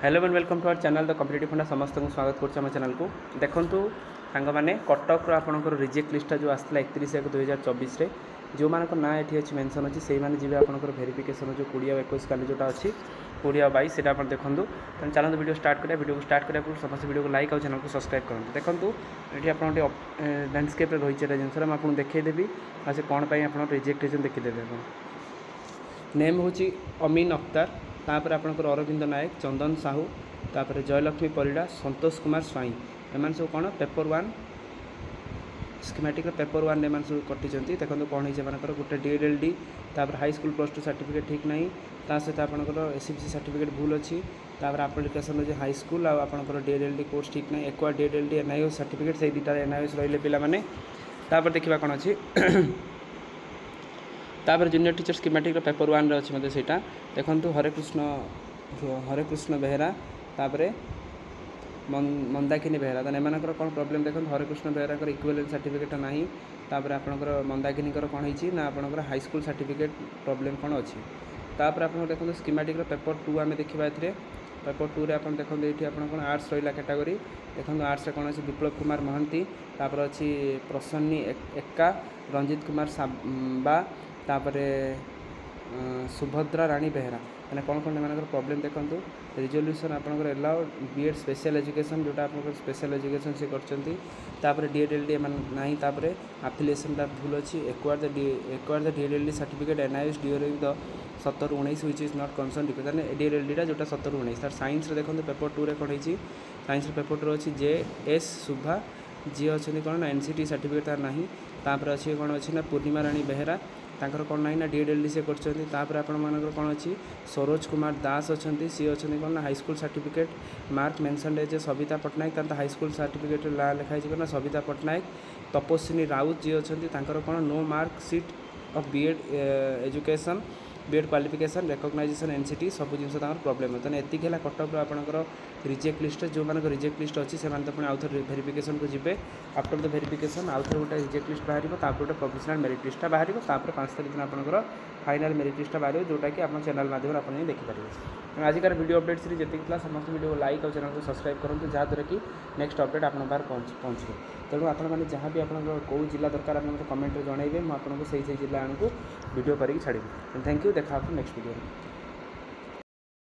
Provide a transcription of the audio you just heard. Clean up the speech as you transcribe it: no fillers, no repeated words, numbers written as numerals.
Hello and welcome to our channel the competitive funda समस्त को स्वागत करछे हम चैनल को देखु सांग मैंने कटक आपंकर रिजेक्ट लिस्ट जो आसाला 31/1/2024 रे जो मान ना ये अच्छी मेनसन अच्छी से जी आपंकर भेरिफिकेसन जो 20 और 21 काली जोटा अच्छी 20 और 22 से देखूँ तो चलते वीडियो स्टार्ट करें। वीडियो को स्टार्ट करने समस्त वीडियो को लाइक और चैनल को सब्सक्राइब करूँ। देखो ये आप लैंडस्केप रही है जिनस मुझे देखईदेवी आ से कौन पर आप रिजेक्ट होती देखीदेवे। नेम हूँ अमीन अख्तार तापर आपंकर अरविंद नायक चंदन साहू तापर जयलक्ष्मी परिड़ा संतोष कुमार स्वाई एम सब कौन paper one schematic paper one एम सब कटी देखो कौन है गोटे DLD तापर हाई स्कूल +2 सर्टिफिकेट ठीक ना ता सहित आपंकर SCPC सर्टिफिकेट भूल अच्छी तापर आप्लिकेसन जो हाई स्कूल आपंकर DLD कोर्स ठीक ना एक्वा DLD NIOS सर्टिफिकेट से दुटा NIOS रही पे तापर देखा कौन अच्छी तापर junior teacher schematic paper one अच्छी मतलब सेटा देखो हरे कृष्ण बेहेरा तापर मंदाकिनी बेहेरा तो एम कौन प्रॉब्लम देखो हरे कृष्ण बेहेरा इक्विवेलेंट सर्टिफिकेट ना तापर आपंकर मंदाकिनी कौन है आपंकर हाई स्कूल सर्टिफिकेट प्रॉब्लम कौन अच्छी तापर आप देखो स्कीमेटिक पेपर 2 आम देखा ए पेपर 2 आप देखो ये आप आर्ट्स रहा कैटेगरी देखो आर्ट्स कौन अच्छी विप्लव कुमार महांती तापर अच्छी प्रसन्नी एक्का रंजित कुमार साबा तापर सुभद्रा राणी बेहेरा मैंने कौन कौन एम प्रॉब्लम देखो रिजोल्यूशन आपंकर एलाउ B.Ed स्पेशल एजुकेशन जोटा आप स्पेशल एजुकेशन से कर DLD ना तापर आफिलिएसन भूल अच्छी acquire the DLD certificate NIOS during the 17-19 which is not concern DLD जोटा 17-19 तार साइंस देखो पेपर 2 कौन है साइंस पेपर 2 अच्छी JS शुभा जी अच्छी कौन ना NCT सर्टिफिकेट तार ना तापर अच्छी कौन अच्छी ना पूर्णिमा राणी बेहेरा तांकर कौन ना DLD से कर आपण कौन अच्छी सरोज कुमार दास अच्छा सी अच्छा कौन ना high school certificate mark mention जे Savita Pattanaik high school certificate ला लिखाई ना सविता पट्टनायक तपस्विनी राउत जी अच्छा कौन no mark sheet of B.Ed education B.Ed qualification recognisation NCT सब जिन प्रॉब्लम है तेना एतिक है कटक आपंकर रिजेक्ट लिस्ट जो मान रिजेक्ट लिस्ट अच्छी से पुणी आउ थे भेरिफिकेशन को जी आफ्टर द भेरिफिकेशन आउ थे गोटे रिजेक्ट लिस्ट बाहर तापर गोटे प्रोफेशनल मेरिट लिस्ट बाहर तापर 5 तारीख दिन आपंकर फाइनल मेरिट लिस्ट बाहर जोटा कि आप चैनल माध्यम आप देखिपारे। आजिकार वीडियो अपडेट सीरीज जी समस्त वीडियो लाइक और चैनल को सब्सक्राइब करूँ जहाँद्वारा कि नेक्स्ट अपडेट आप पहुँचे तेणु आपने जहाँ भी आप कौ जिला दरकार आप कमेंट जनइबे मुझे आपको से जिला को वीडियो करके छाड़ी। थैंक यू देखा नेक्स्ट वीडियो।